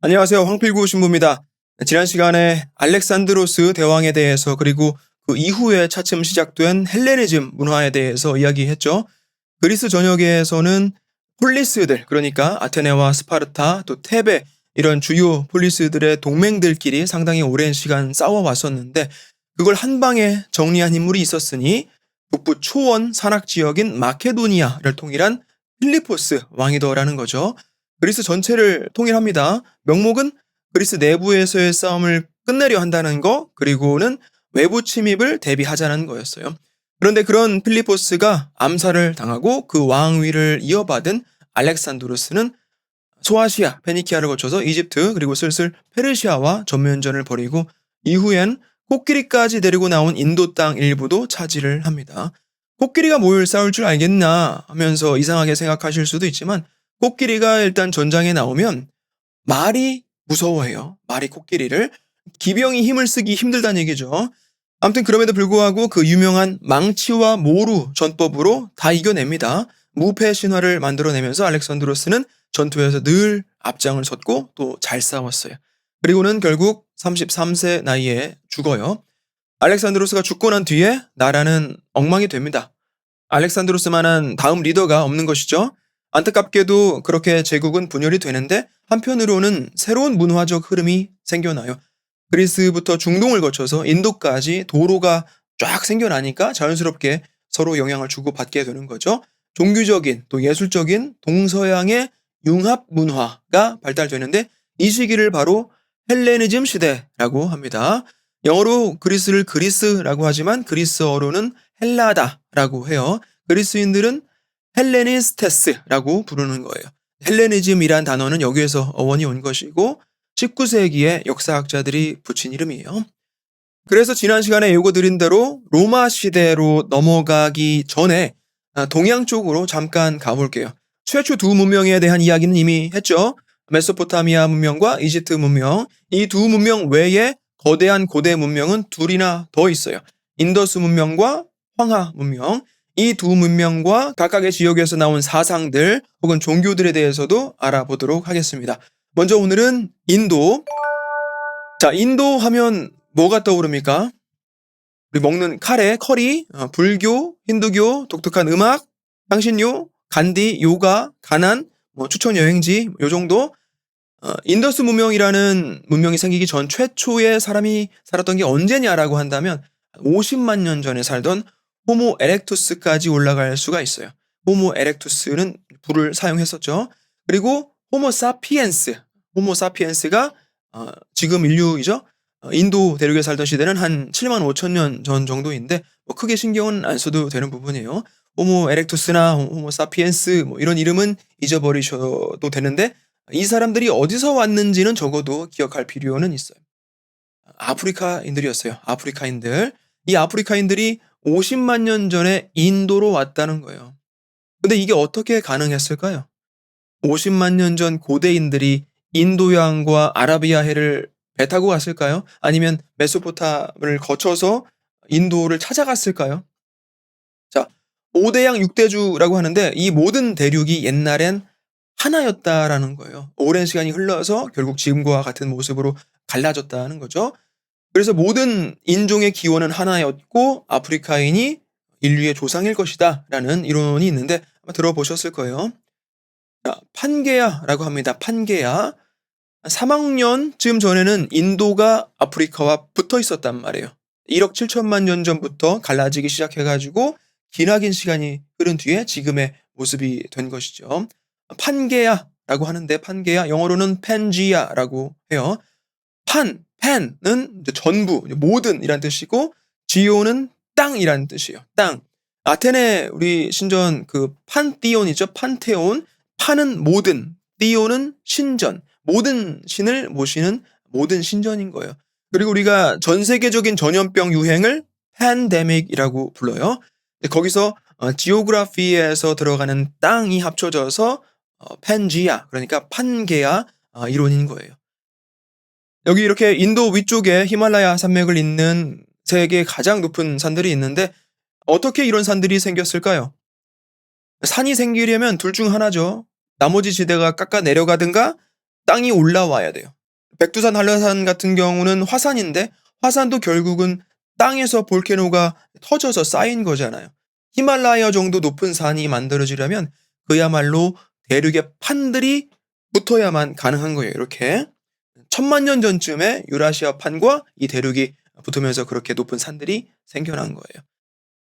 안녕하세요. 황필구 신부입니다. 지난 시간에 알렉산드로스 대왕에 대해서 그리고 그 이후에 차츰 시작된 헬레니즘 문화에 대해서 이야기했죠. 그리스 전역에서는 폴리스들, 그러니까 아테네와 스파르타 또 테베 이런 주요 폴리스들의 동맹들끼리 상당히 오랜 시간 싸워왔었는데 그걸 한 방에 정리한 인물이 있었으니 북부 초원 산악 지역인 마케도니아를 통일한 필리포스 왕이더라는 거죠. 그리스 전체를 통일합니다. 명목은 그리스 내부에서의 싸움을 끝내려 한다는 거, 그리고는 외부 침입을 대비하자는 거였어요. 그런데 그런 필리포스가 암살을 당하고 그 왕위를 이어받은 알렉산드로스는 소아시아, 페니키아를 거쳐서 이집트 그리고 슬슬 페르시아와 전면전을 벌이고 이후엔 코끼리까지 데리고 나온 인도 땅 일부도 차지를 합니다. 코끼리가 뭘 싸울 줄 알겠나 하면서 이상하게 생각하실 수도 있지만 코끼리가 일단 전장에 나오면 말이 무서워해요. 말이 코끼리를. 기병이 힘을 쓰기 힘들다는 얘기죠. 아무튼 그럼에도 불구하고 그 유명한 망치와 모루 전법으로 다 이겨냅니다. 무패 신화를 만들어내면서 알렉산드로스는 전투에서 늘 앞장을 섰고 또 잘 싸웠어요. 그리고는 결국 33세 나이에 죽어요. 알렉산드로스가 죽고 난 뒤에 나라는 엉망이 됩니다. 알렉산드로스만한 다음 리더가 없는 것이죠. 안타깝게도 그렇게 제국은 분열이 되는데 한편으로는 새로운 문화적 흐름이 생겨나요. 그리스부터 중동을 거쳐서 인도까지 도로가 쫙 생겨나니까 자연스럽게 서로 영향을 주고받게 되는 거죠. 종교적인 또 예술적인 동서양의 융합 문화가 발달되는데 이 시기를 바로 헬레니즘 시대라고 합니다. 영어로 그리스를 그리스라고 하지만 그리스어로는 헬라다라고 해요. 그리스인들은 헬레니스테스라고 부르는 거예요. 헬레니즘이란 단어는 여기에서 어원이 온 것이고 19세기에 역사학자들이 붙인 이름이에요. 그래서 지난 시간에 예고드린 대로 로마 시대로 넘어가기 전에 동양 쪽으로 잠깐 가볼게요. 최초 두 문명에 대한 이야기는 이미 했죠. 메소포타미아 문명과 이집트 문명. 이 두 문명 외에 거대한 고대 문명은 둘이나 더 있어요. 인더스 문명과 황하 문명. 이 두 문명과 각각의 지역에서 나온 사상들 혹은 종교들에 대해서도 알아보도록 하겠습니다. 먼저 오늘은 인도. 자, 인도 하면 뭐가 떠오릅니까? 우리 먹는 카레, 커리, 불교, 힌두교, 독특한 음악, 향신료, 간디, 요가, 가난, 추천 여행지 요 정도. 인더스 문명이라는 문명이 생기기 전 최초의 사람이 살았던 게 언제냐라고 한다면 50만 년 전에 살던 호모 에렉투스까지 올라갈 수가 있어요. 호모 에렉투스는 불을 사용했었죠. 그리고 호모 사피엔스가 지금 인류이죠. 인도 대륙에 살던 시대는 한 7만 5천 년 전 정도인데 크게 신경은 안 써도 되는 부분이에요. 호모 에렉투스나 호모 사피엔스 이런 이름은 잊어버리셔도 되는데 이 사람들이 어디서 왔는지는 적어도 기억할 필요는 있어요. 아프리카인들이었어요. 아프리카인들. 이 아프리카인들이 50만 년 전에 인도로 왔다는 거예요. 근데 이게 어떻게 가능했을까요? 50만 년 전 고대인들이 인도양과 아라비아해를 배 타고 갔을까요? 아니면 메소포타를 거쳐서 인도를 찾아갔을까요? 자, 5대양 6대주라고 하는데 이 모든 대륙이 옛날엔 하나였다라는 거예요. 오랜 시간이 흘러서 결국 지금과 같은 모습으로 갈라졌다는 거죠. 그래서 모든 인종의 기원은 하나였고 아프리카인이 인류의 조상일 것이다 라는 이론이 있는데 아마 들어보셨을 거예요. 자, 판게아라고 합니다. 판게아. 3억 년쯤 전에는 인도가 아프리카와 붙어 있었단 말이에요. 1억 7천만 년 전부터 갈라지기 시작해가지고 기나긴 시간이 흐른 뒤에 지금의 모습이 된 것이죠. 판게아라고 하는데 판게아 영어로는 팬지아라고 해요. 팬은 전부, 모든이란 뜻이고 지오는 땅이란 뜻이에요. 땅. 아테네 우리 신전 그 판티온이죠. 판테온. 판은 모든, 띠오는 신전. 모든 신을 모시는 모든 신전인 거예요. 그리고 우리가 전 세계적인 전염병 유행을 팬데믹이라고 불러요. 거기서 지오그라피에서 들어가는 땅이 합쳐져서 팬지아, 그러니까 판게아 이론인 거예요. 여기 이렇게 인도 위쪽에 히말라야 산맥을 잇는 세계 가장 높은 산들이 있는데 어떻게 이런 산들이 생겼을까요? 산이 생기려면 둘 중 하나죠. 나머지 지대가 깎아 내려가든가 땅이 올라와야 돼요. 백두산, 한라산 같은 경우는 화산인데 화산도 결국은 땅에서 볼케노가 터져서 쌓인 거잖아요. 히말라야 정도 높은 산이 만들어지려면 그야말로 대륙의 판들이 붙어야만 가능한 거예요. 이렇게 1000만 년 전쯤에 유라시아 판과 이 대륙이 붙으면서 그렇게 높은 산들이 생겨난 거예요.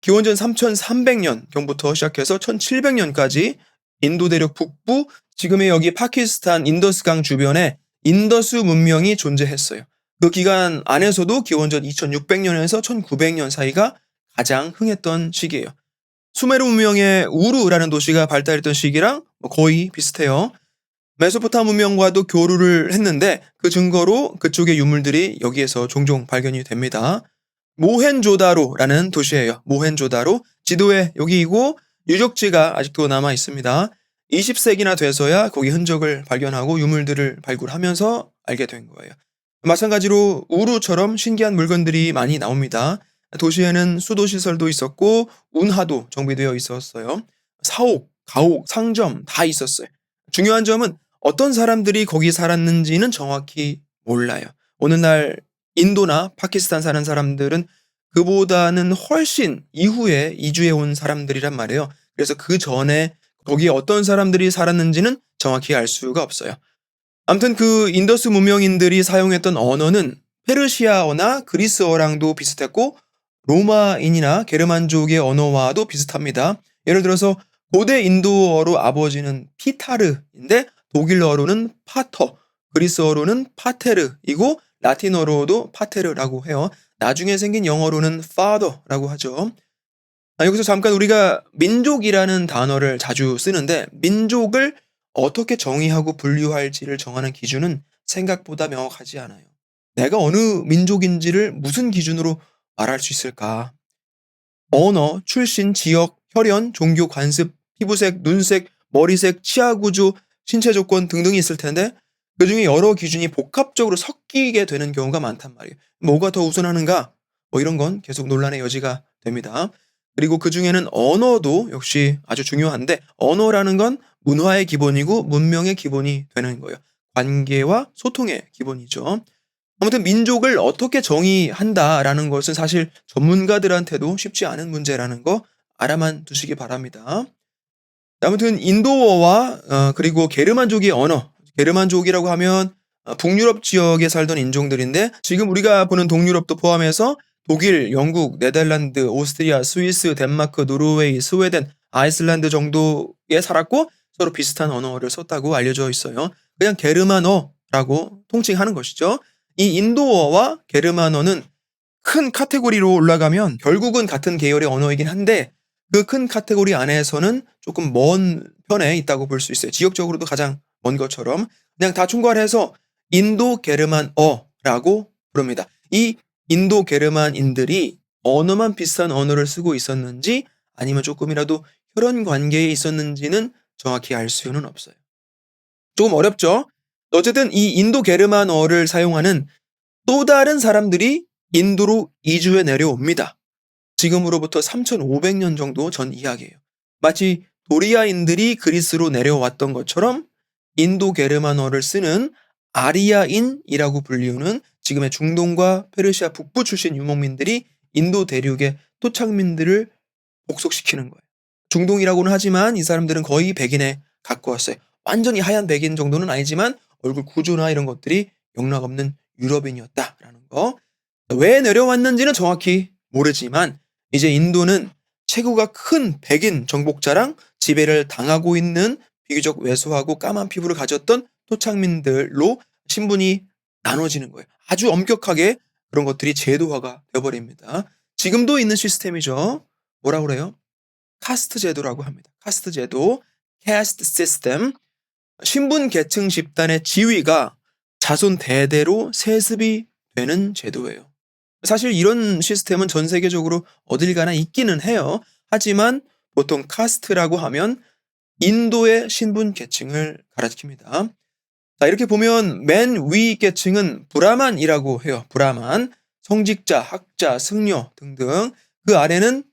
기원전 3300년경부터 시작해서 1700년까지 인도 대륙 북부, 지금의 여기 파키스탄 인더스강 주변에 인더스 문명이 존재했어요. 그 기간 안에서도 기원전 2600년에서 1900년 사이가 가장 흥했던 시기예요. 수메르 문명의 우르라는 도시가 발달했던 시기랑 거의 비슷해요. 메소포타미아 문명과도 교류를 했는데 그 증거로 그쪽의 유물들이 여기에서 종종 발견이 됩니다. 모헨조다로라는 도시예요. 모헨조다로. 지도에 여기이고 유적지가 아직도 남아 있습니다. 20세기나 돼서야 거기 흔적을 발견하고 유물들을 발굴하면서 알게 된 거예요. 마찬가지로 우루처럼 신기한 물건들이 많이 나옵니다. 도시에는 수도시설도 있었고 운하도 정비되어 있었어요. 사옥, 가옥, 상점 다 있었어요. 중요한 점은 어떤 사람들이 거기 살았는지는 정확히 몰라요. 오늘날 인도나 파키스탄 사는 사람들은 그보다는 훨씬 이후에 이주해 온 사람들이란 말이에요. 그래서 그 전에 거기에 어떤 사람들이 살았는지는 정확히 알 수가 없어요. 아무튼 그 인더스 문명인들이 사용했던 언어는 페르시아어나 그리스어랑도 비슷했고 로마인이나 게르만족의 언어와도 비슷합니다. 예를 들어서 고대 인도어로 아버지는 피타르인데 독일어로는 파터, 그리스어로는 파테르이고 라틴어로도 파테르라고 해요. 나중에 생긴 영어로는 father라고 하죠. 여기서 잠깐 우리가 민족이라는 단어를 자주 쓰는데 민족을 어떻게 정의하고 분류할지를 정하는 기준은 생각보다 명확하지 않아요. 내가 어느 민족인지를 무슨 기준으로 말할 수 있을까? 언어, 출신, 지역, 혈연, 종교, 관습, 피부색, 눈색, 머리색, 치아 구조, 신체 조건 등등이 있을 텐데 그중에 여러 기준이 복합적으로 섞이게 되는 경우가 많단 말이에요. 뭐가 더 우선하는가? 이런 건 계속 논란의 여지가 됩니다. 그리고 그중에는 언어도 역시 아주 중요한데 언어라는 건 문화의 기본이고 문명의 기본이 되는 거예요. 관계와 소통의 기본이죠. 아무튼 민족을 어떻게 정의한다라는 것은 사실 전문가들한테도 쉽지 않은 문제라는 거 알아만 두시기 바랍니다. 아무튼 인도어와 그리고 게르만족의 언어, 게르만족이라고 하면 북유럽 지역에 살던 인종들인데 지금 우리가 보는 동유럽도 포함해서 독일, 영국, 네덜란드, 오스트리아, 스위스, 덴마크, 노르웨이, 스웨덴, 아이슬란드 정도에 살았고 서로 비슷한 언어를 썼다고 알려져 있어요. 그냥 게르만어라고 통칭하는 것이죠. 이 인도어와 게르만어는 큰 카테고리로 올라가면 결국은 같은 계열의 언어이긴 한데 그 큰 카테고리 안에서는 조금 먼 편에 있다고 볼 수 있어요. 지역적으로도 가장 먼 것처럼 그냥 다 총괄해서 인도 게르만어라고 부릅니다. 이 인도 게르만인들이 언어만 비슷한 언어를 쓰고 있었는지 아니면 조금이라도 혈연 관계에 있었는지는 정확히 알 수는 없어요. 조금 어렵죠? 어쨌든 이 인도 게르만어를 사용하는 또 다른 사람들이 인도로 이주해 내려옵니다. 지금으로부터 3500년 정도 전 이야기예요. 마치 도리아인들이 그리스로 내려왔던 것처럼 인도 게르만어를 쓰는 아리아인이라고 불리우는 지금의 중동과 페르시아 북부 출신 유목민들이 인도 대륙의 토착민들을 복속시키는 거예요. 중동이라고는 하지만 이 사람들은 거의 백인에 가까웠어요. 완전히 하얀 백인 정도는 아니지만 얼굴 구조나 이런 것들이 영락없는 유럽인이었다라는 거. 왜 내려왔는지는 정확히 모르지만 이제 인도는 체구가 큰 백인 정복자랑 지배를 당하고 있는 비교적 왜소하고 까만 피부를 가졌던 토착민들로 신분이 나눠지는 거예요. 아주 엄격하게 그런 것들이 제도화가 되어버립니다. 지금도 있는 시스템이죠. 뭐라고 그래요? 카스트 제도라고 합니다. 카스트 제도, caste system. 신분 계층 집단의 지위가 자손 대대로 세습이 되는 제도예요. 사실 이런 시스템은 전 세계적으로 어딜 가나 있기는 해요. 하지만 보통 카스트라고 하면 인도의 신분 계층을 가리킵니다. 자, 이렇게 보면 맨 위 계층은 브라만이라고 해요. 브라만, 성직자, 학자, 승려 등등. 그 아래는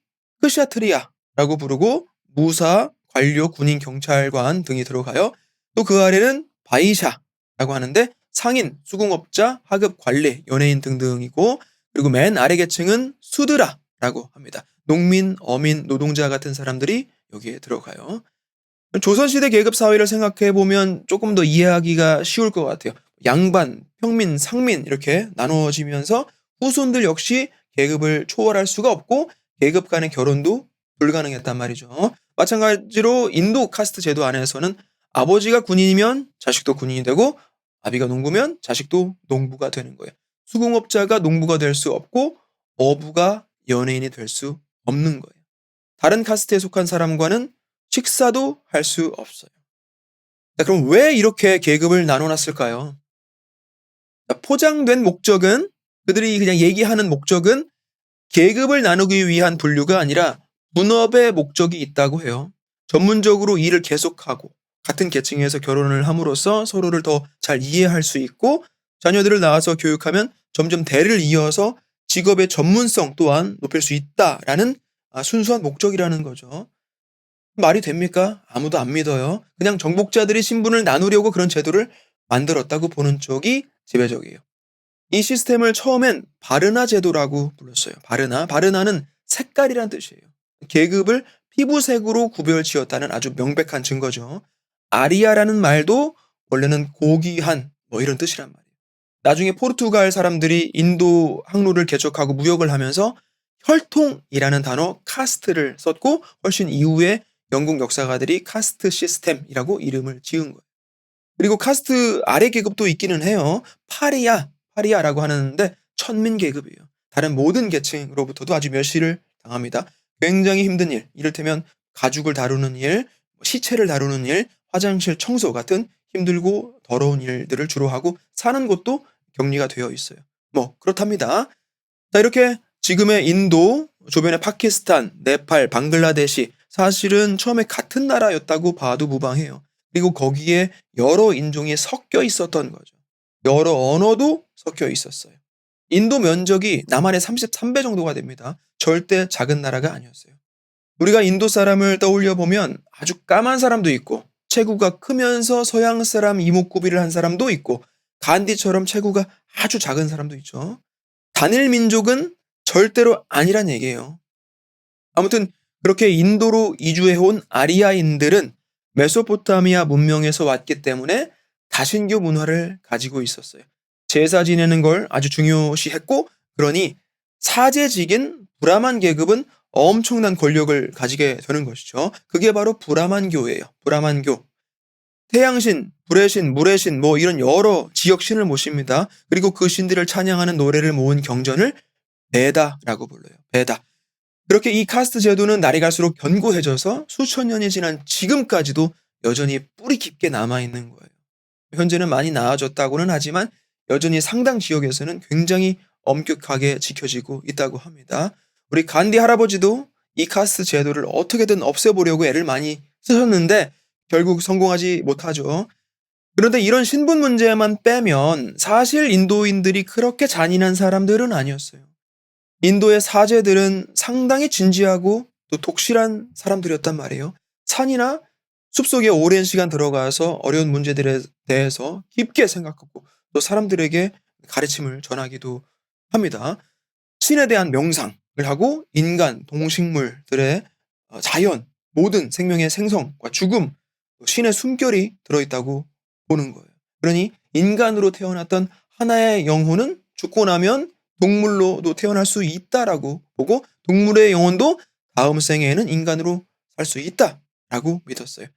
크샤트리아라고 부르고 무사, 관료, 군인, 경찰관 등이 들어가요. 또 그 아래는 바이샤라고 하는데 상인, 수공업자, 하급 관리, 연예인 등등이고, 그리고 맨 아래 계층은 수드라라고 합니다. 농민, 어민, 노동자 같은 사람들이 여기에 들어가요. 조선시대 계급 사회를 생각해 보면 조금 더 이해하기가 쉬울 것 같아요. 양반, 평민, 상민 이렇게 나누어지면서 후손들 역시 계급을 초월할 수가 없고 계급 간의 결혼도 불가능했단 말이죠. 마찬가지로 인도 카스트 제도 안에서는 아버지가 군인이면 자식도 군인이 되고 아비가 농부면 자식도 농부가 되는 거예요. 수공업자가 농부가 될 수 없고 어부가 연예인이 될 수 없는 거예요. 다른 카스트에 속한 사람과는 식사도 할 수 없어요. 자, 그럼 왜 이렇게 계급을 나눠놨을까요? 자, 포장된 목적은 그들이 그냥 얘기하는 목적은 계급을 나누기 위한 분류가 아니라 분업의 목적이 있다고 해요. 전문적으로 일을 계속하고 같은 계층에서 결혼을 함으로써 서로를 더 잘 이해할 수 있고 자녀들을 낳아서 교육하면 점점 대를 이어서 직업의 전문성 또한 높일 수 있다라는 순수한 목적이라는 거죠. 말이 됩니까? 아무도 안 믿어요. 그냥 정복자들이 신분을 나누려고 그런 제도를 만들었다고 보는 쪽이 지배적이에요. 이 시스템을 처음엔 바르나 제도라고 불렀어요. 바르나는 색깔이란 뜻이에요. 계급을 피부색으로 구별 지었다는 아주 명백한 증거죠. 아리아라는 말도 원래는 고귀한 뭐 이런 뜻이란 말이에요. 나중에 포르투갈 사람들이 인도 항로를 개척하고 무역을 하면서 혈통이라는 단어 카스트를 썼고 훨씬 이후에 영국 역사가들이 카스트 시스템이라고 이름을 지은 거예요. 그리고 카스트 아래 계급도 있기는 해요. 파리아라고 하는데 천민 계급이에요. 다른 모든 계층으로부터도 아주 멸시를 당합니다. 굉장히 힘든 일, 이를테면 가죽을 다루는 일, 시체를 다루는 일, 화장실 청소 같은 힘들고 더러운 일들을 주로 하고 사는 곳도 격리가 되어 있어요. 뭐 그렇답니다. 자, 이렇게 지금의 인도, 주변의 파키스탄, 네팔, 방글라데시 사실은 처음에 같은 나라였다고 봐도 무방해요. 그리고 거기에 여러 인종이 섞여 있었던 거죠. 여러 언어도 섞여 있었어요. 인도 면적이 남한의 33배 정도가 됩니다. 절대 작은 나라가 아니었어요. 우리가 인도 사람을 떠올려 보면 아주 까만 사람도 있고 체구가 크면서 서양 사람 이목구비를 한 사람도 있고 간디처럼 체구가 아주 작은 사람도 있죠. 단일 민족은 절대로 아니란 얘기예요. 아무튼 그렇게 인도로 이주해온 아리아인들은 메소포타미아 문명에서 왔기 때문에 다신교 문화를 가지고 있었어요. 제사 지내는 걸 아주 중요시했고 그러니 사제직인 브라만 계급은 엄청난 권력을 가지게 되는 것이죠. 그게 바로 브라만교예요. 브라만교. 태양신, 불의 신, 물의 신 뭐 이런 여러 지역 신을 모십니다. 그리고 그 신들을 찬양하는 노래를 모은 경전을 베다라고 불러요. 베다. 그렇게 이 카스트 제도는 날이 갈수록 견고해져서 수천 년이 지난 지금까지도 여전히 뿌리 깊게 남아있는 거예요. 현재는 많이 나아졌다고는 하지만 여전히 상당 지역에서는 굉장히 엄격하게 지켜지고 있다고 합니다. 우리 간디 할아버지도 이 카스트 제도를 어떻게든 없애보려고 애를 많이 쓰셨는데 결국 성공하지 못하죠. 그런데 이런 신분 문제만 빼면 사실 인도인들이 그렇게 잔인한 사람들은 아니었어요. 인도의 사제들은 상당히 진지하고 또 독실한 사람들이었단 말이에요. 산이나 숲속에 오랜 시간 들어가서 어려운 문제들에 대해서 깊게 생각하고 또 사람들에게 가르침을 전하기도 합니다. 신에 대한 명상을 하고 인간, 동식물들의 자연, 모든 생명의 생성과 죽음, 신의 숨결이 들어있다고 보는 거예요. 그러니 인간으로 태어났던 하나의 영혼은 죽고 나면 동물로도 태어날 수 있다라고 보고 동물의 영혼도 다음 생에는 인간으로 살 수 있다라고 믿었어요.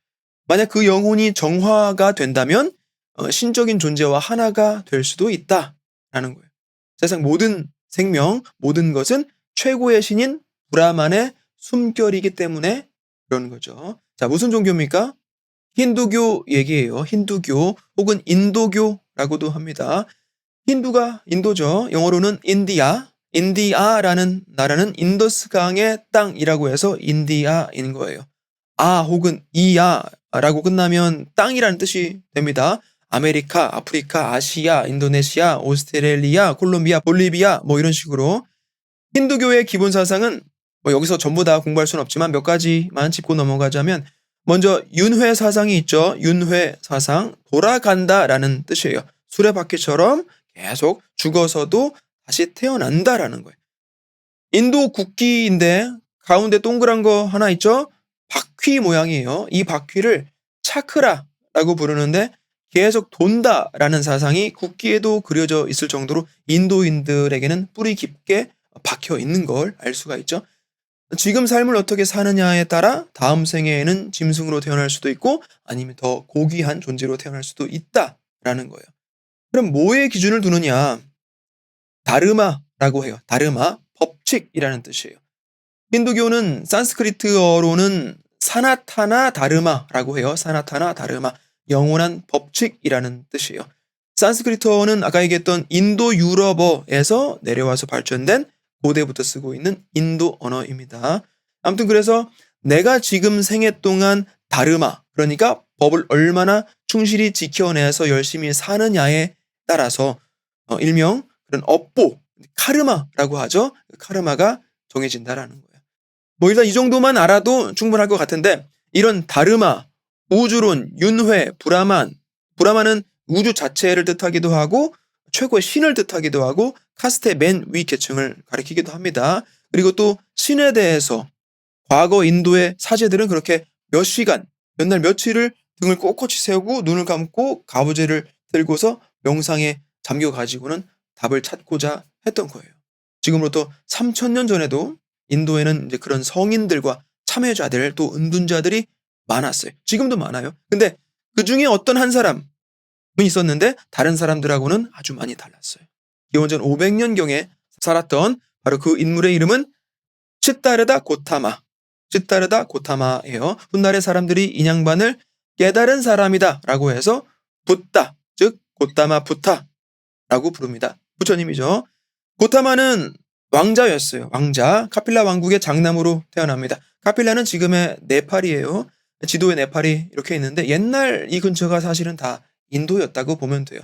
만약 그 영혼이 정화가 된다면 신적인 존재와 하나가 될 수도 있다라는 거예요. 세상 모든 생명, 모든 것은 최고의 신인 브라만의 숨결이기 때문에 그런 거죠. 자, 무슨 종교입니까? 힌두교 얘기예요. 힌두교 혹은 인도교라고도 합니다. 힌두가 인도죠. 영어로는 인디아. 인디아라는 나라는 인더스강의 땅이라고 해서 인디아인 거예요. 아 혹은 이야라고 끝나면 땅이라는 뜻이 됩니다. 아메리카, 아프리카, 아시아, 인도네시아, 오스트레일리아, 콜롬비아, 볼리비아 뭐 이런 식으로 힌두교의 기본 사상은 뭐 여기서 전부 다 공부할 수는 없지만 몇 가지만 짚고 넘어가자면 먼저 윤회 사상이 있죠. 윤회 사상, 돌아간다라는 뜻이에요. 수레바퀴처럼 계속 죽어서도 다시 태어난다라는 거예요. 인도 국기인데 가운데 동그란 거 하나 있죠? 바퀴 모양이에요. 이 바퀴를 차크라라고 부르는데 계속 돈다라는 사상이 국기에도 그려져 있을 정도로 인도인들에게는 뿌리 깊게 박혀 있는 걸 알 수가 있죠. 지금 삶을 어떻게 사느냐에 따라 다음 생에는 짐승으로 태어날 수도 있고 아니면 더 고귀한 존재로 태어날 수도 있다라는 거예요. 그럼 뭐에 기준을 두느냐? 다르마라고 해요. 다르마, 법칙이라는 뜻이에요. 힌두교는 산스크리트어로는 사나타나 다르마라고 해요. 사나타나 다르마, 영원한 법칙이라는 뜻이에요. 산스크리트어는 아까 얘기했던 인도 유럽어에서 내려와서 발전된 고대부터 쓰고 있는 인도 언어입니다. 아무튼 그래서 내가 지금 생애 동안 다르마, 그러니까 법을 얼마나 충실히 지켜내서 열심히 사느냐에 따라서 일명 그런 업보, 카르마라고 하죠. 카르마가 정해진다라는 거예요. 뭐 일단 이 정도만 알아도 충분할 것 같은데 이런 다르마, 우주론, 윤회, 브라만, 브라만은 우주 자체를 뜻하기도 하고 최고의 신을 뜻하기도 하고 카스트의 맨 위 계층을 가리키기도 합니다. 그리고 또 신에 대해서 과거 인도의 사제들은 그렇게 몇 시간, 몇 날 며칠을 등을 꼿꼿이 세우고 눈을 감고 가부제를 들고서 명상에 잠겨가지고는 답을 찾고자 했던 거예요. 지금으로부터 3000년 전에도 인도에는 이제 그런 성인들과 참여자들 또 은둔자들이 많았어요. 지금도 많아요. 근데 그 중에 어떤 한 사람은 있었는데 다른 사람들하고는 아주 많이 달랐어요. 기원전 500년경에 살았던 바로 그 인물의 이름은 시타르다 고타마. 시타르다 고타마예요. 훗날의 사람들이 인양반을 깨달은 사람이다 라고 해서 붓다, 즉 고타마 부타라고 부릅니다. 부처님이죠. 고타마는 왕자였어요. 왕자. 카필라 왕국의 장남으로 태어납니다. 카필라는 지금의 네팔이에요. 지도에 네팔이 이렇게 있는데 옛날 이 근처가 사실은 다 인도였다고 보면 돼요.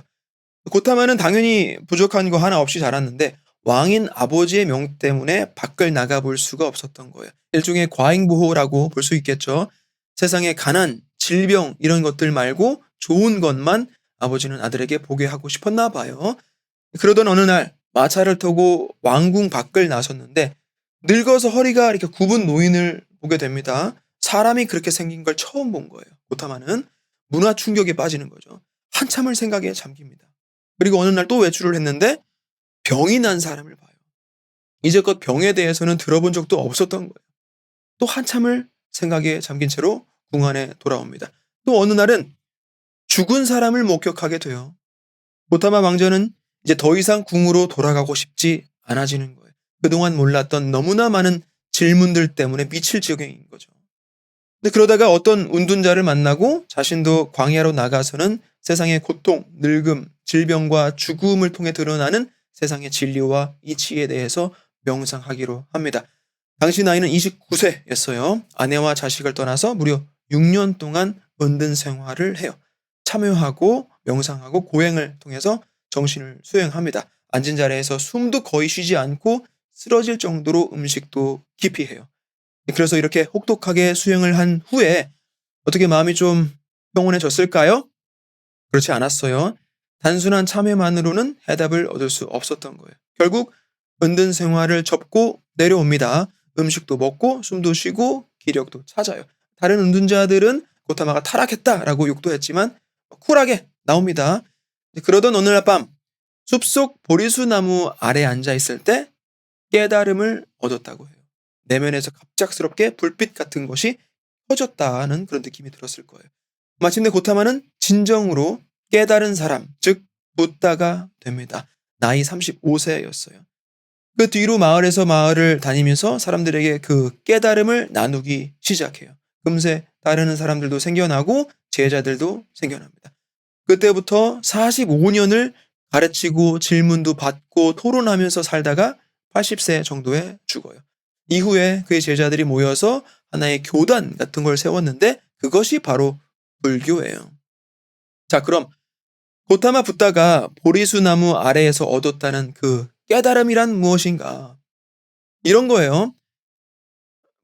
고타마는 당연히 부족한 거 하나 없이 자랐는데 왕인 아버지의 명 때문에 밖을 나가볼 수가 없었던 거예요. 일종의 과잉보호라고 볼 수 있겠죠. 세상의 가난, 질병 이런 것들 말고 좋은 것만 아버지는 아들에게 보게 하고 싶었나 봐요. 그러던 어느 날 마차를 타고 왕궁 밖을 나섰는데 늙어서 허리가 이렇게 굽은 노인을 보게 됩니다. 사람이 그렇게 생긴 걸 처음 본 거예요. 고타마는 문화 충격에 빠지는 거죠. 한참을 생각에 잠깁니다. 그리고 어느 날 또 외출을 했는데 병이 난 사람을 봐요. 이제껏 병에 대해서는 들어본 적도 없었던 거예요. 또 한참을 생각에 잠긴 채로 궁 안에 돌아옵니다. 또 어느 날은 죽은 사람을 목격하게 돼요. 고타마 왕자는 이제 더 이상 궁으로 돌아가고 싶지 않아지는 거예요. 그동안 몰랐던 너무나 많은 질문들 때문에 미칠 지경인 거죠. 근데 그러다가 어떤 운둔자를 만나고 자신도 광야로 나가서는 세상의 고통, 늙음, 질병과 죽음을 통해 드러나는 세상의 진리와 이치에 대해서 명상하기로 합니다. 당시 나이는 29세였어요. 아내와 자식을 떠나서 무려 6년 동안 은둔 생활을 해요. 참여하고 명상하고 고행을 통해서 정신을 수행합니다. 앉은 자리에서 숨도 거의 쉬지 않고 쓰러질 정도로 음식도 깊이 해요. 그래서 이렇게 혹독하게 수행을 한 후에 어떻게 마음이 좀 평온해졌을까요? 그렇지 않았어요. 단순한 참여만으로는 해답을 얻을 수 없었던 거예요. 결국 은둔 생활을 접고 내려옵니다. 음식도 먹고 숨도 쉬고 기력도 찾아요. 다른 은둔자들은 고타마가 타락했다라고 욕도 했지만 쿨하게 나옵니다. 그러던 어느 날 밤 숲속 보리수 나무 아래 앉아 있을 때 깨달음을 얻었다고 해요. 내면에서 갑작스럽게 불빛 같은 것이 켜졌다는 그런 느낌이 들었을 거예요. 마침내 고타마는 진정으로 깨달은 사람, 즉 붓다가 됩니다. 나이 35세였어요. 그 뒤로 마을에서 마을을 다니면서 사람들에게 그 깨달음을 나누기 시작해요. 금세 따르는 사람들도 생겨나고 제자들도 생겨납니다. 그때부터 45년을 가르치고 질문도 받고 토론하면서 살다가 80세 정도에 죽어요. 이후에 그의 제자들이 모여서 하나의 교단 같은 걸 세웠는데 그것이 바로 불교예요. 자, 그럼 고타마 붓다가 보리수 나무 아래에서 얻었다는 그 깨달음이란 무엇인가? 이런 거예요.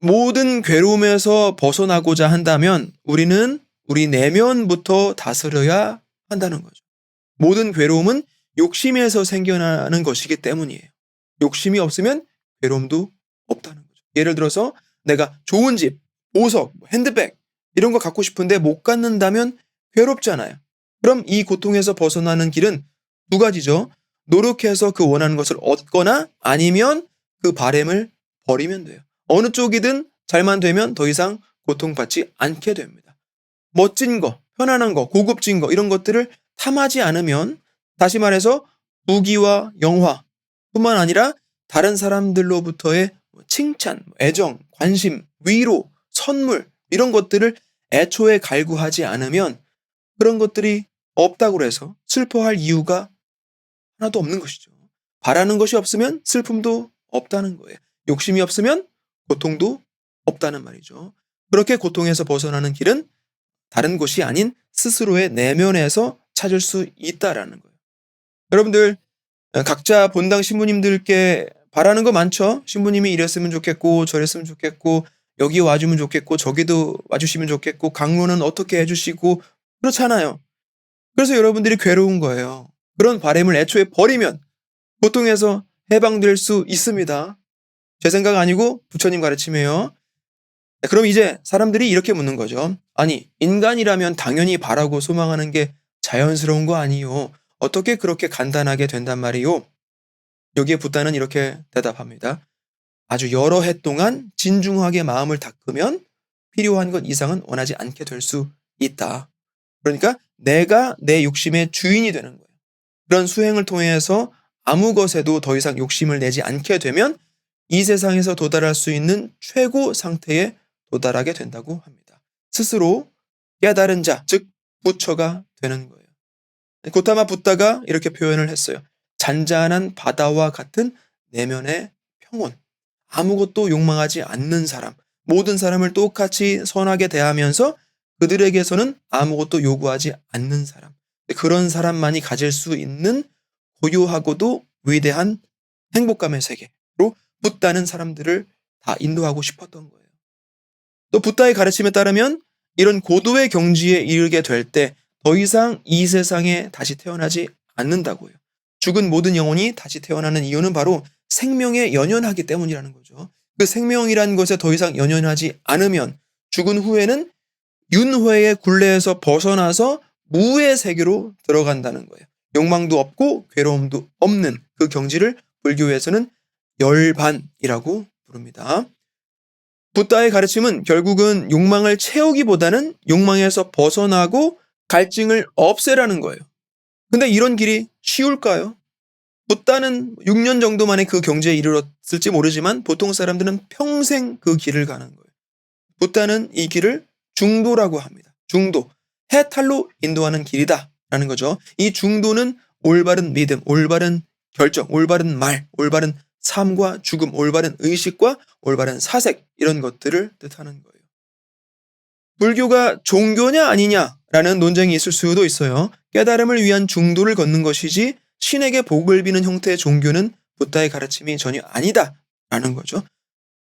모든 괴로움에서 벗어나고자 한다면 우리는 우리 내면부터 다스려야 한다는 거죠. 모든 괴로움은 욕심에서 생겨나는 것이기 때문이에요. 욕심이 없으면 괴로움도 없다는 거죠. 예를 들어서 내가 좋은 집, 보석, 핸드백 이런 거 갖고 싶은데 못 갖는다면 괴롭잖아요. 그럼 이 고통에서 벗어나는 길은 두 가지죠. 노력해서 그 원하는 것을 얻거나 아니면 그 바램을 버리면 돼요. 어느 쪽이든 잘만 되면 더 이상 고통받지 않게 됩니다. 멋진 거, 편안한 거, 고급진 거 이런 것들을 탐하지 않으면 다시 말해서 부귀와 영화 뿐만 아니라 다른 사람들로부터의 칭찬, 애정, 관심, 위로, 선물 이런 것들을 애초에 갈구하지 않으면 그런 것들이 없다고 해서 슬퍼할 이유가 하나도 없는 것이죠. 바라는 것이 없으면 슬픔도 없다는 거예요. 욕심이 없으면 고통도 없다는 말이죠. 그렇게 고통에서 벗어나는 길은 다른 곳이 아닌 스스로의 내면에서 찾을 수 있다라는 거예요. 여러분들 각자 본당 신부님들께 바라는 거 많죠? 신부님이 이랬으면 좋겠고 저랬으면 좋겠고 여기 와주면 좋겠고 저기도 와주시면 좋겠고 강론은 어떻게 해주시고 그렇잖아요. 그래서 여러분들이 괴로운 거예요. 그런 바람을 애초에 버리면 고통에서 해방될 수 있습니다. 제 생각 아니고 부처님 가르침이에요. 그럼 이제 사람들이 이렇게 묻는 거죠. 아니 인간이라면 당연히 바라고 소망하는 게 자연스러운 거 아니요? 어떻게 그렇게 간단하게 된단 말이요? 여기에 붓다는 이렇게 대답합니다. 아주 여러 해 동안 진중하게 마음을 닦으면 필요한 것 이상은 원하지 않게 될 수 있다. 그러니까 내가 내 욕심의 주인이 되는 거예요. 그런 수행을 통해서 아무 것에도 더 이상 욕심을 내지 않게 되면 이 세상에서 도달할 수 있는 최고 상태에 도달하게 된다고 합니다. 스스로 깨달은 자, 즉 부처가 되는 거예요. 고타마 붓다가 이렇게 표현을 했어요. 잔잔한 바다와 같은 내면의 평온. 아무것도 욕망하지 않는 사람. 모든 사람을 똑같이 선하게 대하면서 그들에게서는 아무것도 요구하지 않는 사람. 그런 사람만이 가질 수 있는 고요하고도 위대한 행복감의 세계로 붓다는 사람들을 다 인도하고 싶었던 거예요. 또 붓다의 가르침에 따르면 이런 고도의 경지에 이르게 될 때 더 이상 이 세상에 다시 태어나지 않는다고요. 죽은 모든 영혼이 다시 태어나는 이유는 바로 생명에 연연하기 때문이라는 거죠. 그 생명이라는 것에 더 이상 연연하지 않으면 죽은 후에는 윤회의 굴레에서 벗어나서 무의 세계로 들어간다는 거예요. 욕망도 없고 괴로움도 없는 그 경지를 불교에서는 열반이라고 부릅니다. 붓다의 가르침은 결국은 욕망을 채우기보다는 욕망에서 벗어나고 갈증을 없애라는 거예요. 근데 이런 길이 쉬울까요? 붓다는 6년 정도 만에 그 경지에 이르렀을지 모르지만 보통 사람들은 평생 그 길을 가는 거예요. 붓다는 이 길을 중도라고 합니다. 중도, 해탈로 인도하는 길이다라는 거죠. 이 중도는 올바른 믿음, 올바른 결정, 올바른 말, 올바른 삶과 죽음, 올바른 의식과 올바른 사색 이런 것들을 뜻하는 거예요. 불교가 종교냐 아니냐라는 논쟁이 있을 수도 있어요. 깨달음을 위한 중도를 걷는 것이지 신에게 복을 비는 형태의 종교는 붓다의 가르침이 전혀 아니다라는 거죠.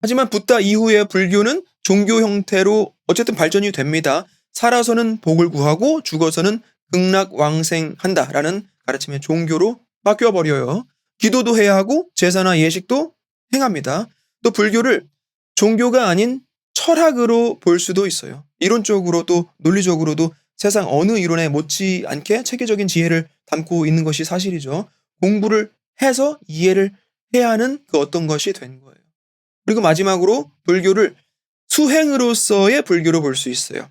하지만 붓다 이후에 불교는 종교 형태로 어쨌든 발전이 됩니다. 살아서는 복을 구하고 죽어서는 극락왕생한다라는 가르침의 종교로 바뀌어버려요. 기도도 해야 하고 제사나 예식도 행합니다. 또 불교를 종교가 아닌 철학으로 볼 수도 있어요. 이론적으로도 논리적으로도 세상 어느 이론에 못지않게 체계적인 지혜를 담고 있는 것이 사실이죠. 공부를 해서 이해를 해야 하는 그 어떤 것이 된 거예요. 그리고 마지막으로 불교를 수행으로서의 불교로 볼 수 있어요.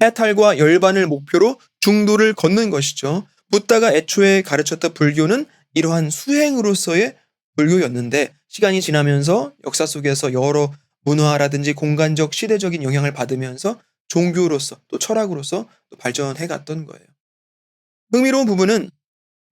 해탈과 열반을 목표로 중도를 걷는 것이죠. 붓다가 애초에 가르쳤던 불교는 이러한 수행으로서의 불교였는데 시간이 지나면서 역사 속에서 여러 문화라든지 공간적 시대적인 영향을 받으면서 종교로서 또 철학으로서 또 발전해 갔던 거예요. 흥미로운 부분은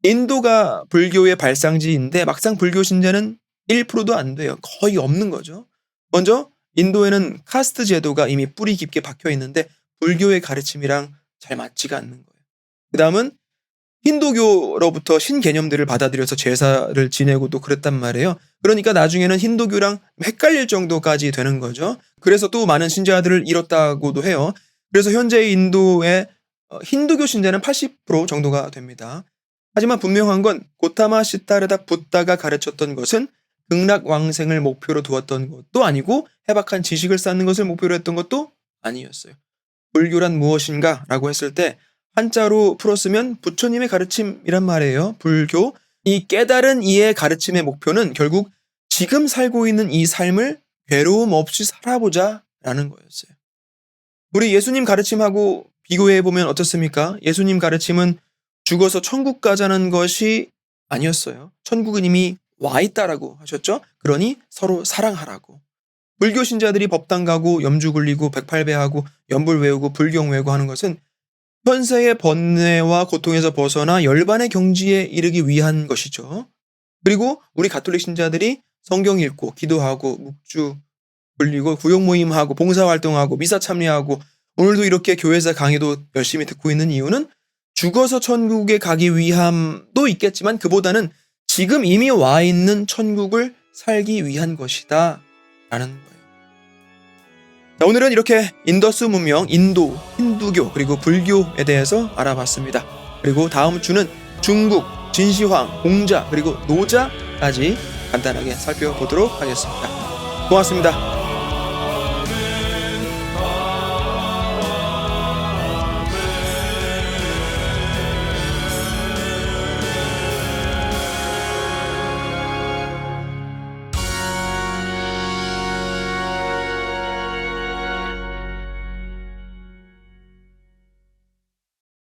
인도가 불교의 발상지인데 막상 불교 신자는 1%도 안 돼요. 거의 없는 거죠. 먼저 인도에는 카스트 제도가 이미 뿌리 깊게 박혀 있는데 불교의 가르침이랑 잘 맞지가 않는 거예요. 그 다음은 힌두교로부터 신개념들을 받아들여서 제사를 지내고 또 그랬단 말이에요. 그러니까 나중에는 힌두교랑 헷갈릴 정도까지 되는 거죠. 그래서 또 많은 신자들을 잃었다고도 해요. 그래서 현재 인도의 힌두교 신자는 80% 정도가 됩니다. 하지만 분명한 건 고타마 시타르다 붓다가 가르쳤던 것은 극락왕생을 목표로 두었던 것도 아니고 해박한 지식을 쌓는 것을 목표로 했던 것도 아니었어요. 불교란 무엇인가 라고 했을 때 한자로 풀었으면 부처님의 가르침이란 말이에요. 불교. 이 깨달은 이의 가르침의 목표는 결국 지금 살고 있는 이 삶을 괴로움 없이 살아보자 라는 거였어요. 우리 예수님 가르침하고 비교해보면 어떻습니까? 예수님 가르침은 죽어서 천국 가자는 것이 아니었어요. 천국은 이미 와 있다라고 하셨죠? 그러니 서로 사랑하라고. 불교 신자들이 법당 가고 염주 굴리고 108배하고 연불 외우고 불경 외우고 하는 것은 현세의 번뇌와 고통에서 벗어나 열반의 경지에 이르기 위한 것이죠. 그리고 우리 가톨릭 신자들이 성경 읽고 기도하고 묵주 굴리고 구역 모임하고 봉사활동하고 미사 참여하고 오늘도 이렇게 교회에서 강의도 열심히 듣고 있는 이유는 죽어서 천국에 가기 위함도 있겠지만 그보다는 지금 이미 와 있는 천국을 살기 위한 것이다 라는 거예요. 자, 오늘은 이렇게 인더스 문명, 인도, 힌두교 그리고 불교에 대해서 알아봤습니다. 그리고 다음 주는 중국, 진시황, 공자 그리고 노자까지 간단하게 살펴보도록 하겠습니다. 고맙습니다.